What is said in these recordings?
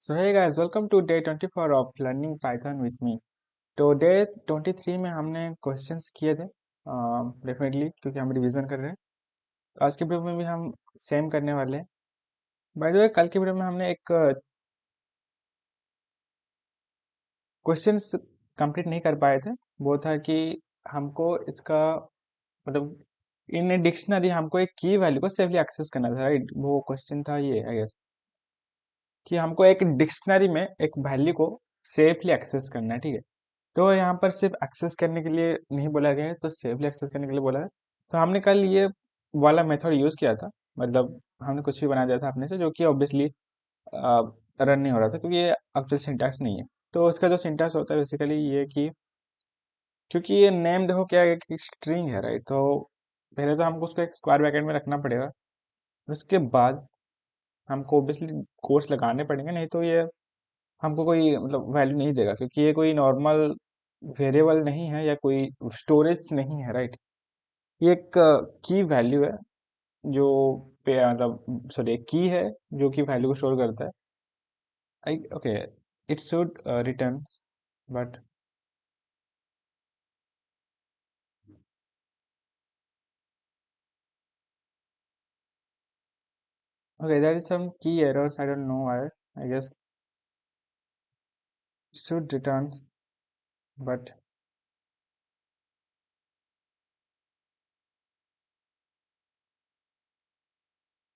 So hey guys, welcome to day 24 of learning Python with me. तो day 23 में हमने questions किए थे डेफिनेटली क्योंकि हम रिवीजन कर रहे हैं। तो आज की वीडियो में भी हम सेम करने वाले हैं। बाय द वे कल की वीडियो में हमने एक क्वेश्चंस कंप्लीट नहीं कर पाए थे। वो था कि हमको इसका मतलब इन डिक्शनरी हमको एक की वैल्यू को सेफली एक्सेस करना था, राइट? वो क्वेश्चन था ये आई गेस कि हमको एक डिक्शनरी में एक वैल्यू को सेफली एक्सेस करना है, ठीक है? तो यहाँ पर सिर्फ एक्सेस करने के लिए नहीं बोला गया है, तो सेफली एक्सेस करने के लिए बोला है। तो हमने कल ये वाला मेथड यूज किया था, मतलब हमने कुछ भी बना दिया था अपने से जो कि ऑब्वियसली रन नहीं हो रहा था क्योंकि ये एक्चुअल सिंटैक्स नहीं है। तो उसका जो सिंटैक्स होता है बेसिकली ये कि क्योंकि ये नेम देखो क्या है, एक स्ट्रिंग है, राइट? तो पहले तो हमको उसको एक स्क्वायर ब्रैकेट में रखना पड़ेगा, उसके बाद हमको ऑब्वियसली कोट्स लगाने पड़ेंगे, नहीं तो ये हमको कोई मतलब वैल्यू नहीं देगा क्योंकि ये कोई नॉर्मल वेरिएबल नहीं है या कोई स्टोरेज नहीं है, राइट? ये एक की वैल्यू है जो पे मतलब सॉरी एक की है जो कि वैल्यू को स्टोर करता है। I okay, it should return but okay there is some key errors, I don't know why. I guess should return but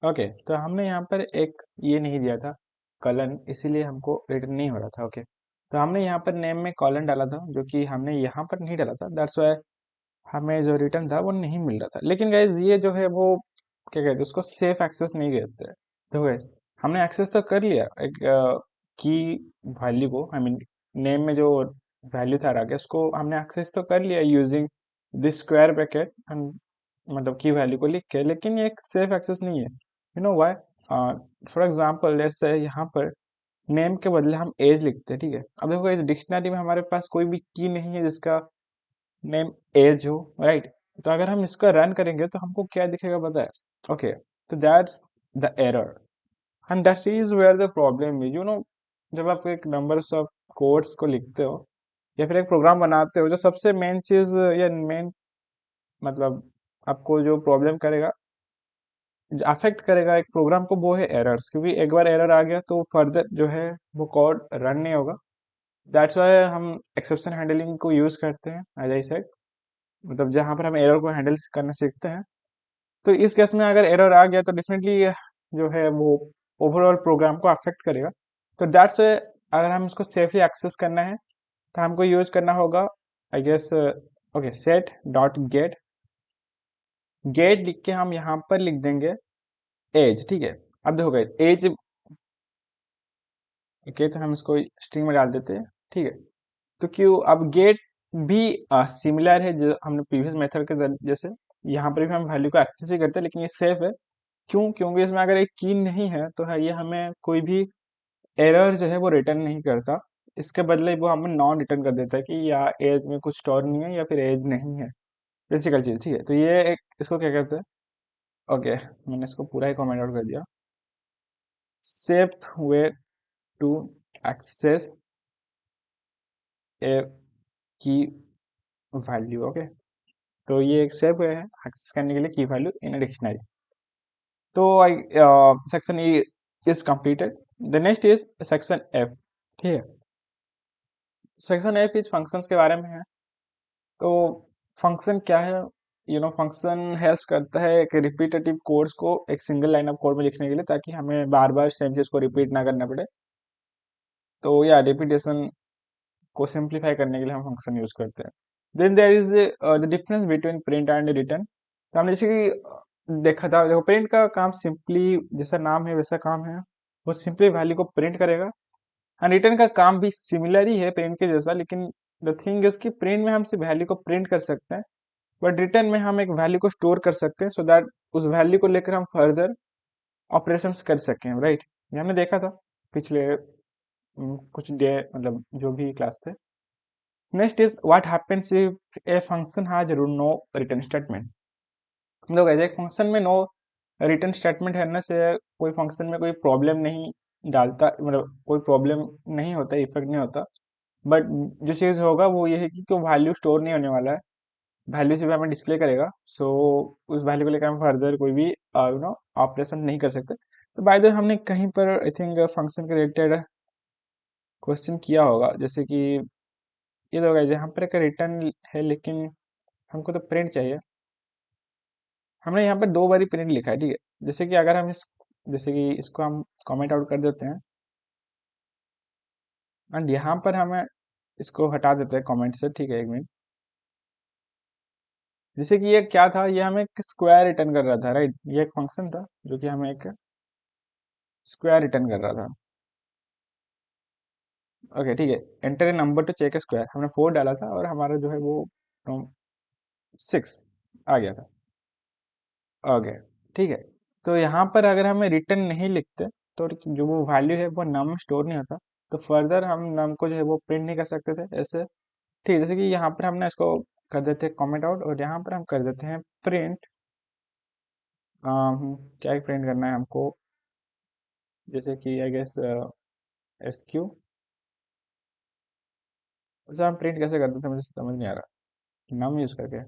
okay. तो हमने यहाँ पर एक ये नहीं दिया था कॉलन, इसीलिए हमको रिटर्न नहीं हो रहा था। ओके, तो हमने यहाँ पर नेम में कॉलन डाला था जो कि हमने यहाँ पर नहीं डाला था, दैट्स व्हाई हमें जो रिटर्न था वो नहीं मिल रहा था। लेकिन गाइज ये जो है वो क्या कहते हैं उसको सेफ एक्सेस नहीं कहते हैं। तो गाइज हमने एक्सेस तो कर लिया एक की वैल्यू को, आई मीन नेम में जो वैल्यू था आगे उसको हमने एक्सेस तो कर लिया using this square bracket and मतलब की वैल्यू को लिख के, लेकिन ये एक सेफ एक्सेस नहीं है। You know why? For example let's say यहाँ पर नेम के बदले हम एज लिखते हैं, ठीक है? अब देखो इस डिक्शनरी में हमारे पास कोई भी की नहीं है जिसका नेम एज हो, राइट? तो अगर हम इसका रन करेंगे तो हमको क्या दिखेगा पता है? ओके, तो that's the error and that is where the problem is, you know. जब आप एक नंबर्स ऑफ कोड्स को लिखते हो या फिर एक प्रोग्राम बनाते हो, जो सबसे मेन चीज या मेन मतलब आपको जो प्रॉब्लम करेगा, अफेक्ट करेगा एक प्रोग्राम को, वो है एरर्स। क्योंकि एक बार एरर आ गया तो फर्दर जो है वो कोड रन नहीं होगा। दैट्स वाई हम एक्सेप्शन हैंडलिंग को यूज करते हैं, एज आई सेड, मतलब जहां पर हम एरर को हैंडल करना सीखते हैं। तो इस केस में अगर एरर आ गया तो डेफिनेटली जो है वो ओवरऑल प्रोग्राम को अफेक्ट करेगा। तो दैट्स वाई अगर हम इसको सेफली एक्सेस करना है तो हमको यूज करना होगा I guess okay set dot get. Get लिख के हम यहाँ पर लिख देंगे एज, ठीक है? अब देखो एज, ओके, तो हम इसको स्ट्रिंग में डाल देते हैं, ठीक है? तो क्यों अब गेट भी सिमिलर है जो हमने प्रीवियस मेथड के जैसे, यहाँ पर भी हम वैल्यू को एक्सेस ही करते हैं लेकिन ये सेफ है। क्यों? क्योंकि इसमें अगर एक की नहीं है तो है ये हमें कोई भी एरर जो है वो रिटर्न नहीं करता। इसके बदले वो हमें नॉन रिटर्न कर देता है कि या एज में कुछ स्टोर नहीं है या फिर एज नहीं है, बेसिकल चीज, ठीक है? तो ये एक इसको क्या कहते हैं? ओके, मैंने इसको पूरा ही कमेंट आउट कर दिया। सेफ वे टू एक्सेस ए की वैल्यू, ओके? तो ये एक सेफ वे है एक्सेस करने के लिए की वैल्यू इन डिक्शनरी। तो I section E is completed. The next is section F, ठीक है? सेक्शन एफ इज फंक्शंस के बारे में है। तो फंक्शन क्या है? यू नो फंक्शन हेल्प करता है एक रिपीटेटिव कोड्स को एक सिंगल लाइन ऑफ कोड में लिखने के लिए, ताकि हमें बार बार सेम चीज को रिपीट ना करना पड़े। तो या रिपीटेशन को सिंप्लीफाई करने के लिए हम फंक्शन यूज करते हैं। Then there is the difference between print and return. तो हमने जैसे कि देखा था, देखो प्रिंट का काम सिंपली जैसा नाम है वैसा काम है, वो सिंपली वैल्यू को प्रिंट करेगा। एंड रिटर्न का काम भी सिमिलर ही है प्रिंट के जैसा, लेकिन द थिंग इज कि प्रिंट में हम सिर्फ वैल्यू को प्रिंट कर सकते हैं, बट रिटर्न में हम एक वैल्यू को स्टोर कर सकते हैं सो दैट उस वैल्यू को लेकर हम फर्दर ऑपरेशंस कर सकें, राइट? ये हमने देखा था पिछले कुछ डे मतलब जो भी क्लास थे। Next is what happens if a function has no return statement. लोग एक फंक्शन में नो रिटर्न स्टेटमेंट है ना से कोई फंक्शन में कोई प्रॉब्लम नहीं डालता, मतलब कोई प्रॉब्लम नहीं होता, इफेक्ट नहीं होता। बट जो चीज़ होगा वो ये है कि वैल्यू स्टोर नहीं होने वाला है, वैल्यू सिर्फ हमें डिस्प्ले करेगा। सो उस वैल्यू को लेकर हम फर्दर कोई भी ऑपरेशन नहीं कर सकते। तो बाय द वे हमने कहीं पर आई थिंक फंक्शन के रिलेटेड क्वेश्चन किया होगा, जैसे कि ये तो होगा यहाँ पर एक रिटर्न है, लेकिन हमको तो प्रिंट चाहिए। हमने यहाँ पर दो बारी प्रिंट लिखा है, ठीक है। जैसे कि अगर हम जैसे कि इसको हम कमेंट आउट कर देते हैं, एंड यहाँ पर हमें इसको हटा देते हैं कमेंट से, ठीक है, एक मिनट। जैसे कि ये क्या था, ये हमें एक स्क्वायर रिटर्न कर रहा था, राइट। ये एक फंक्शन था जो कि हमें एक स्क्वायर रिटर्न कर रहा था। ओके, ठीक है। Enter a number two check A square, हमने 4 डाला था और हमारा जो है वो 6 आ गया था। ओके, ठीक है। तो यहाँ पर अगर हमें रिटर्न नहीं लिखते तो जो वो वैल्यू है वो नम में स्टोर नहीं होता। तो फर्दर हम नम को जो है वो प्रिंट नहीं कर सकते थे ऐसे, ठीक है। जैसे कि यहाँ पर हमने इसको कर देते हैं कमेंट आउट, और यहाँ पर हम कर देते हैं प्रिंट। क्या प्रिंट करना है हमको, जैसे कि आई गेस SQ। वैसे हम प्रिंट कैसे करते थे मुझे समझ नहीं आ रहा, नम यूज करके।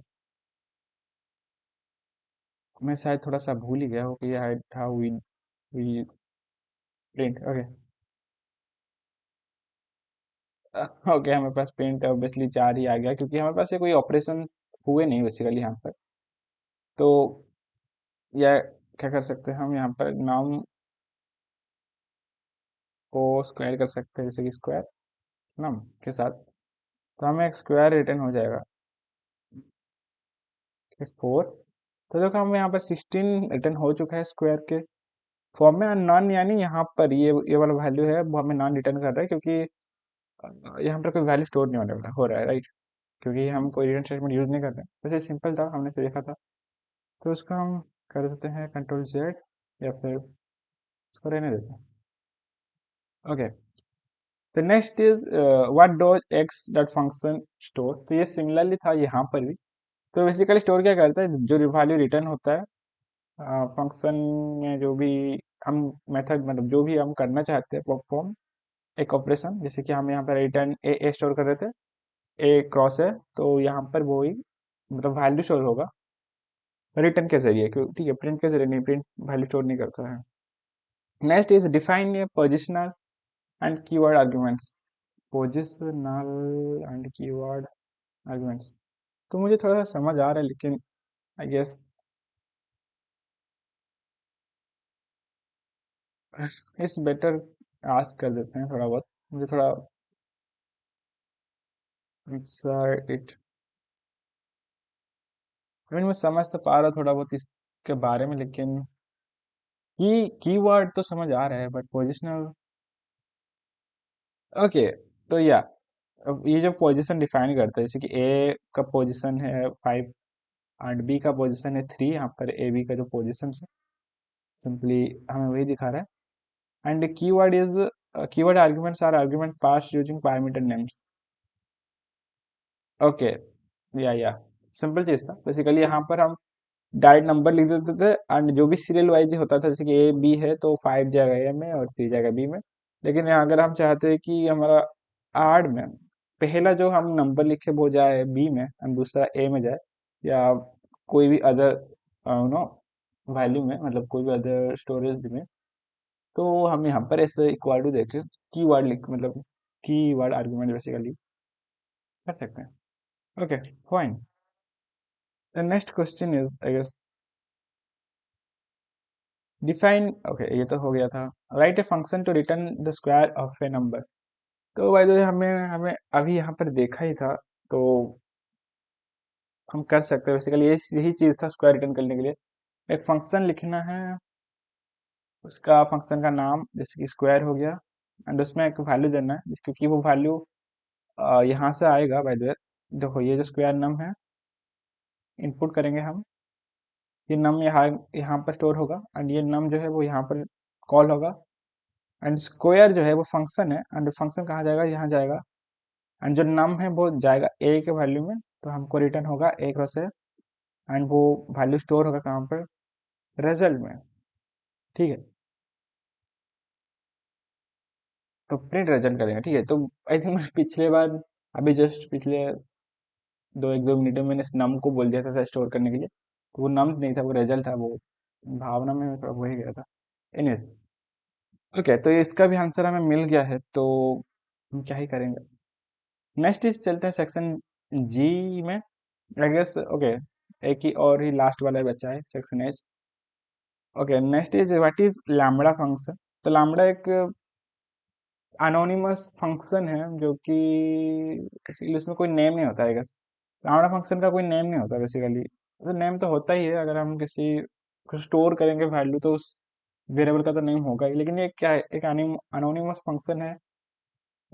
मैं शायद थोड़ा सा भूल ही गया हूँ कि how we print. Okay, okay, हमारे पास प्रिंट ऑब्वियसली 4 ही आ गया, क्योंकि हमारे पास ये कोई ऑपरेशन हुए नहीं बेसिकली यहाँ पर। तो यह क्या कर सकते हैं हम, यहाँ पर नाम को स्क्वायर कर सकते हैं, जैसे कि स्क्वायर नम के साथ। तो हमें एक स्क्वायर रिटर्न हो जाएगा 4। तो देखो हमें यहाँ पर 16 रिटर्न हो चुका है स्क्वायर के फॉर्म में। और नॉन यानी यहाँ पर ये वाला वैल्यू है वो हमें नॉन रिटर्न कर रहा है, क्योंकि यहाँ पर कोई वैल्यू स्टोर नहीं होने वाला हो रहा है, राइट। क्योंकि हम कोई रिटर्न स्टेटमेंट यूज नहीं कर रहे हैं। वैसे सिंपल था, हमने तो देखा था। तो उसको हम कर देते हैं Ctrl+Z, या फिर इसको रहने देते हैं। ओके, तो next is what does x dot function store. तो ये सिमिलरली था यहाँ पर भी। तो बेसिकली स्टोर क्या करता है, जो वैल्यू रिटर्न होता है फंक्शन में, जो भी हम मेथड, मतलब जो भी हम करना चाहते हैं परफॉर्म एक ऑपरेशन, जैसे कि हम यहाँ पर रिटर्न ए स्टोर कर रहे थे, ए क्रॉस है, तो यहाँ पर वो ही मतलब वैल्यू स्टोर होगा रिटर्न के जरिए, क्यों, ठीक है। प्रिंट के जरिए नहीं, प्रिंट वैल्यू स्टोर नहीं करता है। Next is define a positional and keyword arguments. Positional and keyword arguments, तो मुझे थोड़ा सा समझ आ रहा है, लेकिन I guess it's better ask कर देते हैं थोड़ा बहुत। मुझे थोड़ा इट मैं समझ तो पा रहा थोड़ा बहुत इसके बारे में, लेकिन कीवर्ड तो समझ आ रहा है, बट पोजिशनल। ओके, तो या अब ये जो पोजीशन डिफाइन करता है, जैसे कि ए का पोजीशन है 5 एंड बी का पोजीशन है 3, यहाँ पर ए बी का जो पोजीशन है सिंपली हमें वही दिखा रहा है। And keyword is keyword arguments are argument pass using parameter names. Okay, या सिंपल चीज था बेसिकली। यहाँ पर हम डायरेक्ट नंबर लिख देते थे, एंड जो भी सीरियल वाइज होता था, जैसे कि ए बी है तो 5 जाएगा ए में और 3 जाएगा बी में। लेकिन यहाँ अगर हम चाहते हैं कि हमारा आड में पहला जो हम नंबर लिखे वो जाए बी में एंड दूसरा ए में जाए, या कोई भी अदर नो वैल्यू में, मतलब कोई भी अदर स्टोरेज में, तो हम यहाँ पर ऐसे इक्वल टू देके की वर्ड लिख, मतलब की वर्ड आर्ग्यूमेंट बेसिकली कर सकते हैं। Okay, fine. The next question is I guess define. Okay, ये तो हो गया था। Write a function to return the square of a number. तो बाय द वे हमें हमें अभी यहाँ पर देखा ही था, तो हम कर सकते हैं बेसिकली यही चीज था स्क्वायर रिटर्न करने के लिए। एक फंक्शन लिखना है, उसका फंक्शन का नाम जैसे कि स्क्वायर हो गया, एंड उसमें एक वैल्यू देना है, क्योंकि वो वैल्यू यहाँ से आएगा बाय द वे। देखो ये जो स्क्वायर नम है, इनपुट करेंगे हम, ये नम यहाँ यहाँ पर स्टोर होगा, एंड ये नम जो है वो यहाँ पर कॉल होगा। एंड स्क्वायर जो है वो फंक्शन है, एंड फंक्शन कहाँ जाएगा, यहाँ जाएगा। एंड जो नम है वो जाएगा ए के वैल्यू में, तो हमको रिटर्न होगा ए क्रॉस ए। एंड वो वैल्यू स्टोर होगा कहाँ पर, रिजल्ट में, ठीक है। तो प्रिंट रिजल्ट करेंगे, ठीक है। तो आई थिंक मैं पिछले बार, अभी जस्ट पिछले दो एक दो मिनटों में मैंने नम को बोल दिया था स्टोर करने के लिए, तो वो नम नहीं था, वो रिजल्ट था, वो भावना में थोड़ा हो ही गया था। एनीवेज, ओके, तो इसका भी आंसर हमें मिल गया है, तो हम क्या ही करेंगे। नेक्स्ट इज चलते हैं सेक्शन जी में, आई गेस। ओके, एक ही और ही लास्ट वाला बचा है, section H. Okay, next is what is lambda function. तो लैम्बडा एक अनोनिमस फंक्शन है जो कि इसीलिए उसमें कोई नेम नहीं होता है, गेस। लैम्बडा फंक्शन का कोई नेम नहीं होता बेसिकली। तो नेम तो होता ही है, अगर हम किसी कुछ स्टोर करेंगे वैल्यू तो उस वेरिएबल का तो नेम होगा ही, लेकिन ये क्या है, एक अनोनिमस फंक्शन है।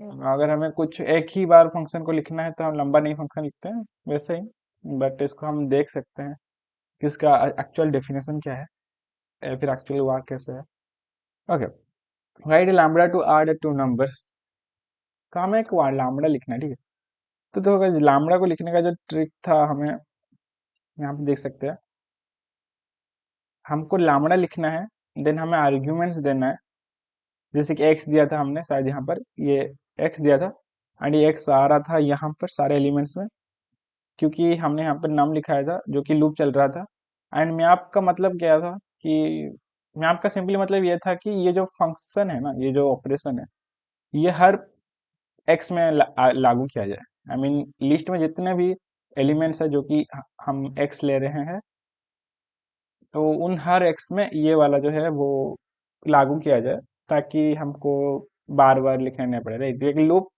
अगर हमें कुछ एक ही बार फंक्शन को लिखना है तो हम लंबा नहीं फंक्शन लिखते हैं वैसे ही, बट इसको हम देख सकते हैं कि इसका एक्चुअल डेफिनेशन क्या है, या फिर एक्चुअल वर्क कैसे है। Okay, right lambda to add two numbers. काम है एक लैम्बडा लिखना है, ठीक है। तो अगर लैम्बडा को लिखने का जो ट्रिक था, हमें यहाँ पे देख सकते हैं, हमको लैम्बडा लिखना है, देन हमें आर्ग्यूमेंट्स देना है। जैसे कि एक्स दिया था हमने, शायद यहाँ पर ये एक्स दिया था, एंड ये एक्स आ रहा था यहाँ पर सारे एलिमेंट्स में, क्योंकि हमने यहाँ पर नाम लिखाया था जो कि लूप चल रहा था। एंड मैप का मतलब क्या था कि मैप का सिंपली मतलब ये था कि ये जो फंक्शन है ना, ये जो ऑपरेशन है, ये हर एक्स में लागू किया जाए। आई मीन लिस्ट में जितने भी एलिमेंट्स है जो कि हम एक्स ले रहे हैं, तो उन हर एक्स में ये वाला जो है वो लागू किया जाए, ताकि हमको बार बार लिखना नहीं पड़े, राइट। एक लूप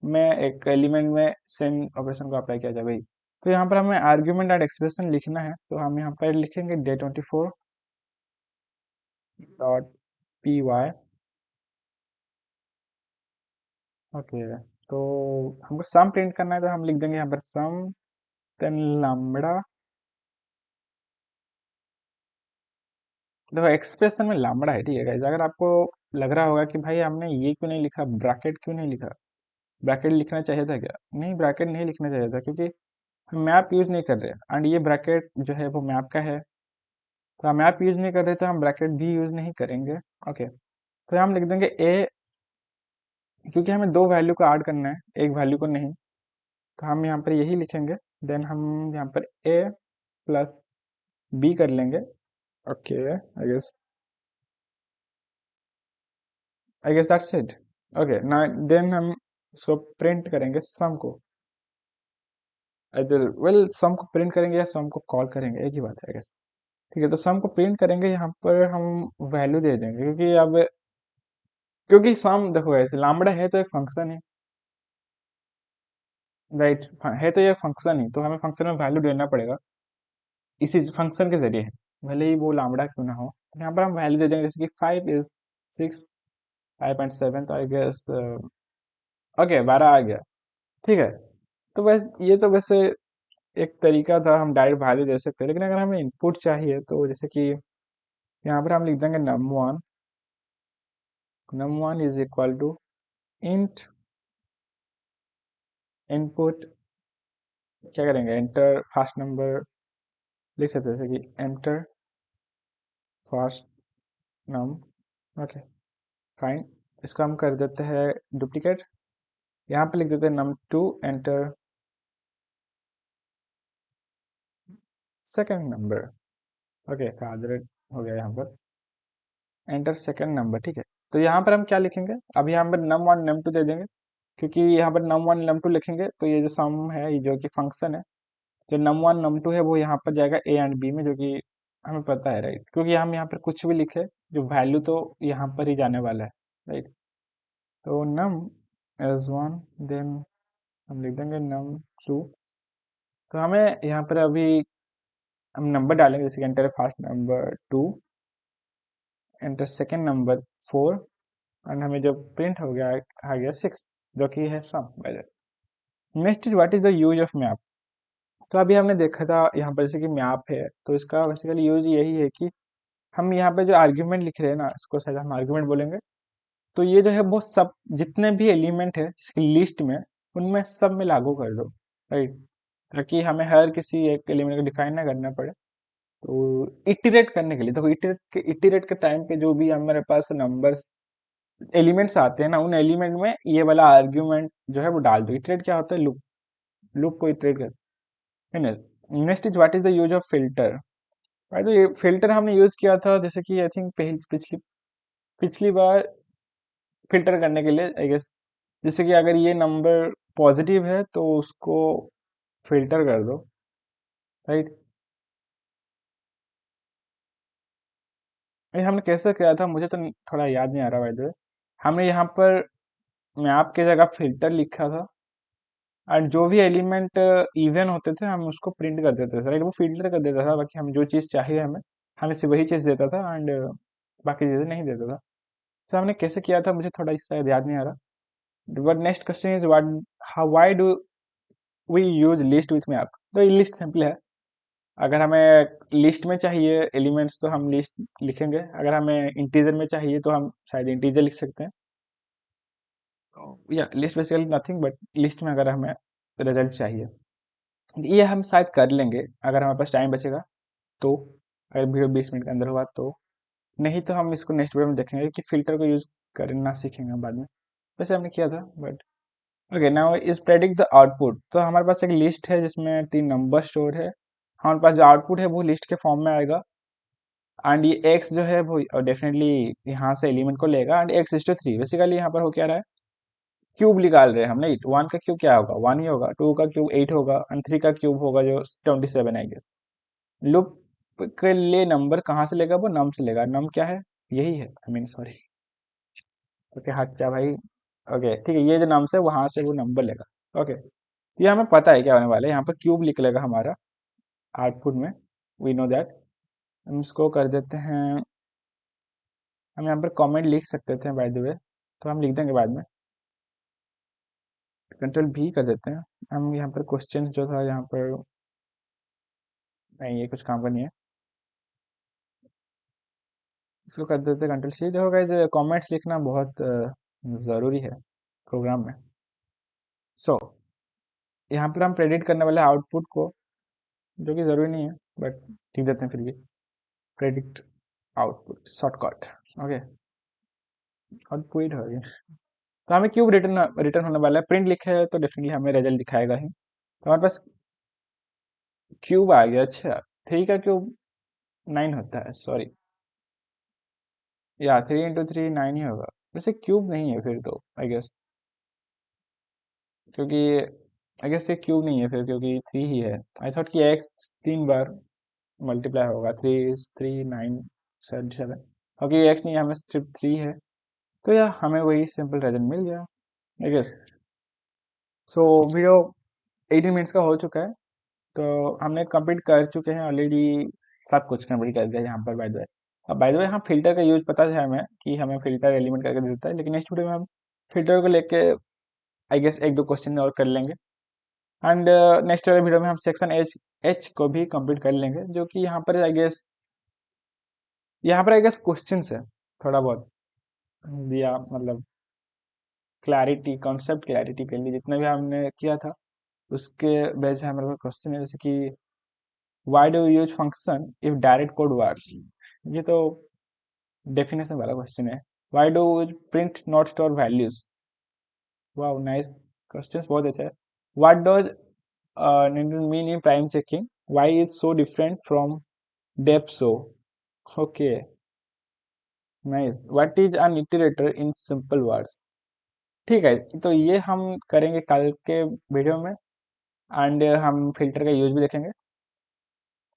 में एक एलिमेंट में सेम ऑपरेशन को अप्लाई किया जाए भाई। तो यहाँ पर हमें आर्ग्यूमेंट एंड एक्सप्रेशन लिखना है, तो हम यहाँ पर लिखेंगे day24.py। ओके, तो हमको सम प्रिंट करना है, तो हम लिख देंगे यहाँ पर सम, देन लैम्बडा। देखो एक्सप्रेशन में लैम्बडा है, ठीक है गाइस। अगर आपको लग रहा होगा कि भाई हमने ये क्यों नहीं लिखा, ब्रैकेट क्यों नहीं लिखा, ब्रैकेट लिखना चाहिए था क्या? नहीं, ब्रैकेट नहीं लिखना चाहिए था, क्योंकि हम मैप यूज नहीं कर रहे, एंड ये ब्रैकेट जो है वो मैप का है। तो हम मैप यूज नहीं कर रहे तो हम ब्रैकेट भी यूज नहीं करेंगे। ओके, तो हम लिख देंगे ए, क्योंकि हमें दो वैल्यू को ऐड करना है, एक वैल्यू को नहीं, तो हम यहाँ पर यही लिखेंगे। देन हम यहाँ पर ए प्लस बी कर लेंगे। Okay, I guess that's it. Okay ना, देन हम इसको प्रिंट करेंगे सम को। वेल, सम को प्रिंट करेंगे या सम को कॉल करेंगे, एक ही बात है, गेस। ठीक है, तो सम को प्रिंट करेंगे, यहाँ पर हम वैल्यू दे देंगे, क्योंकि अब क्योंकि सम देखो ऐसे लैम्बडा है तो एक फंक्शन है, राइट। है तो ये फंक्शन ही, तो हमें फंक्शन में वैल्यू देना पड़ेगा इसी फंक्शन के जरिए है, भले ही वो लैम्बडा क्यों ना हो। यहाँ पर हम वैल्यू दे देंगे, जैसे कि 5 is 6, 5.7, तो आई गेस ओके 12 आ गया, ठीक है। तो बस ये तो वैसे एक तरीका था, हम डायरेक्ट वैल्यू दे सकते हैं, लेकिन अगर हमें इनपुट चाहिए तो जैसे कि यहाँ पर हम लिख देंगे num1 is equal to int input, क्या करेंगे, एंटर फर्स्ट नंबर लिख सकते हैं, जैसे कि enter first num. Okay, fine. इसको हम कर देते हैं डुप्लीकेट, यहाँ पे लिख देते हैं num2 enter second number. Okay, तो हाजिर हो गया यहाँ पर, एंटर सेकंड नंबर, ठीक है। तो यहाँ पर हम क्या लिखेंगे, अब यहाँ पर num1 num2 दे देंगे, क्योंकि यहाँ पर num1 num2 लिखेंगे तो ये जो सम है, ये जो कि फंक्शन है, जो num1 num2 है वो यहाँ पर जाएगा ए एंड बी में, जो कि हमें पता है, राइट। क्योंकि हम यहाँ पर कुछ भी लिखे, जो वैल्यू तो यहाँ पर ही जाने वाला है, राइट। तो num एज वन, देन हम लिख देंगे num2। तो हमें यहाँ पर अभी हम नंबर डालेंगे, जैसे कि enter first number 2, enter second number 4, and हमें जो प्रिंट हो गया आ गया 6, जो कि है sum by the. Next is what is the use of map. तो अभी हमने देखा था यहाँ पर जैसे कि मैप है, तो इसका बेसिकली यूज यही है कि हम यहाँ पे जो आर्ग्यूमेंट लिख रहे हैं ना, इसको शायद हम आर्ग्यूमेंट बोलेंगे। तो ये जो है वो सब जितने भी एलिमेंट है जिसकी लिस्ट में, उनमें सब में लागू कर दो, राइट, ताकि हमें हर किसी एक एलिमेंट को डिफाइन ना करना पड़े। तो इटरेट करने के लिए देखो, इटरेट के टाइम पे जो भी हमारे पास नंबर्स एलिमेंट्स आते हैं ना, उन एलिमेंट में ये वाला आर्ग्यूमेंट जो है वो डाल दो। इटरेट क्या होता है? लूप। लूप को इटरेट कर, है ना। Next is what is the use of filter. भाई तो ये फिल्टर हमने यूज किया था जैसे कि आई थिंक पिछली पिछली बार फिल्टर करने के लिए, आई गेस। जैसे कि अगर ये नंबर पॉजिटिव है तो उसको फिल्टर कर दो, राइट। ये हमने कैसे किया था मुझे तो थोड़ा याद नहीं आ रहा, भाई द वे। हमने यहाँ पर मैप की जगह फिल्टर लिखा था, और जो भी एलिमेंट इवन होते थे हम उसको प्रिंट कर देते थे, राइट। वो फिल्टर कर देता था, बाकी हम जो चीज़ चाहिए हमें हमें सिर्फ वही चीज़ देता था, एंड बाकी चीज़ें नहीं देता था। तो हमने कैसे किया था मुझे थोड़ा इससे याद नहीं आ रहा। But next question is what, how why do we use list with map. तो ये लिस्ट सिंपल है। अगर हमें लिस्ट में चाहिए एलिमेंट्स तो हम लिस्ट लिखेंगे, अगर हमें इंटीजर में चाहिए तो हम शायद इंटीजर लिख सकते हैं। या list basically nothing but list में अगर हमें रिजल्ट चाहिए, ये हम शायद कर लेंगे अगर हमारे पास टाइम बचेगा तो, अगर वीडियो 20 मिनट के अंदर हुआ तो। नहीं तो हम इसको नेक्स्ट वीडियो में देखेंगे कि फिल्टर को यूज करना सीखेंगे हम बाद में। वैसे हमने किया था but okay. Now is predict the output. तो हमारे पास एक लिस्ट है जिसमें 3 नंबर स्टोर है। हमारे पास जो आउटपुट है वो लिस्ट के फॉर्म में आएगा, एंड ये एक्स जो है वो डेफिनेटली यहाँ से एलिमेंट को लेगा, and X is two 3। Basically यहाँ पर हो क्या रहा है, क्यूब निकाल रहे हैं हम, नहीं। 1 का क्यूब क्या होगा? 1 ही होगा। 2 का क्यूब 8 होगा, एंड 3 का क्यूब होगा जो 27 आएंगे। लूप के लिए नंबर कहाँ से लेगा? वो नम से लेगा। नम क्या है? यही है, आई मीन सॉरी। ओके हाँ क्या भाई। ओके ठीक है, ये जो नम्स है वहां से वो नंबर लेगा। ओके, ये हमें पता है क्या होने वाला है। यहाँ पर क्यूब निकलेगा हमारा आउटपुट में, वी नो दैट। हम इसको कर देते हैं, हम यहाँ पर कमेंट लिख सकते थे बाय द वे, तो हम लिख देंगे बाद में। कंट्रोल भी कर देते हैं। हम यहाँ पर क्वेश्चन जो था यहाँ पर, नहीं ये कुछ काम का नहीं है, इसको कर देते हैं कंट्रोल सी। देखो गाइस, कमेंट्स लिखना बहुत ज़रूरी है प्रोग्राम में। सो यहाँ पर हम प्रेडिक्ट करने वाले आउटपुट को, जो कि ज़रूरी नहीं है बट लिख देते हैं फिर भी। Predict output shortcut. Okay, output हो गया। तो हमें क्यूब रिटर्न रिटर्न होने वाला है। प्रिंट लिखे है तो डेफिनेटली हमें रिजल्ट दिखाएगा ही। तो हमारे पास क्यूब आ गया। अच्छा, 3 का क्यूब 9 होता है, सॉरी। या 3 × 3 9 ही होगा। वैसे क्यूब नहीं है फिर तो, आई गेस, क्योंकि आई गेस ये क्यूब नहीं है फिर, क्योंकि 3 ही है। आई थॉट कि एक्स 3 बार मल्टीप्लाई होगा। 3 3 9 7 7। क्योंकि एक्स नहीं है, हमें सिर्फ 3 है। तो या हमें वही सिंपल रिजल्ट मिल गया, I guess. So video 18 minutes का हो चुका है, तो हमने कंप्लीट कर चुके हैं ऑलरेडी। सब कुछ कंप्लीट कर दिया यहाँ पर बाय द वे। अब बाय द वे हाँ, फिल्टर का यूज पता है हमें कि हमें फिल्टर एलिमेंट करके देता है, लेकिन नेक्स्ट वीडियो में हम फिल्टर को लेके आई गेस 1 2 क्वेश्चन और कर लेंगे। एंड नेक्स्ट वाले वीडियो में हम सेक्शन एच एच को भी कंप्लीट कर लेंगे, जो कि यहाँ पर आई गेस, यहाँ पर आई गेस क्वेश्चन है थोड़ा बहुत दिया, मतलब क्लैरिटी, कॉन्सेप्ट क्लैरिटी के लिए जितना भी हमने किया था उसके बेस हमारे पास क्वेश्चन है, जैसे कि why do use function if direct code works. ये तो डेफिनेशन वाला क्वेश्चन है। Why do print not store values. वाह नाइस, क्वेश्चन बहुत अच्छा है। What does mean in prime checking, why is so different from def show. Okay nice, what is an iterator in simple words. ठीक है, तो ये हम करेंगे कल के वीडियो में, एंड हम फिल्टर का यूज भी देखेंगे।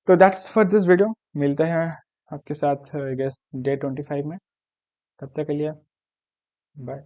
तो दैट्स फॉर दिस वीडियो। मिलते हैं आपके साथ गेस डे 25 में। तब तक के लिए बाय।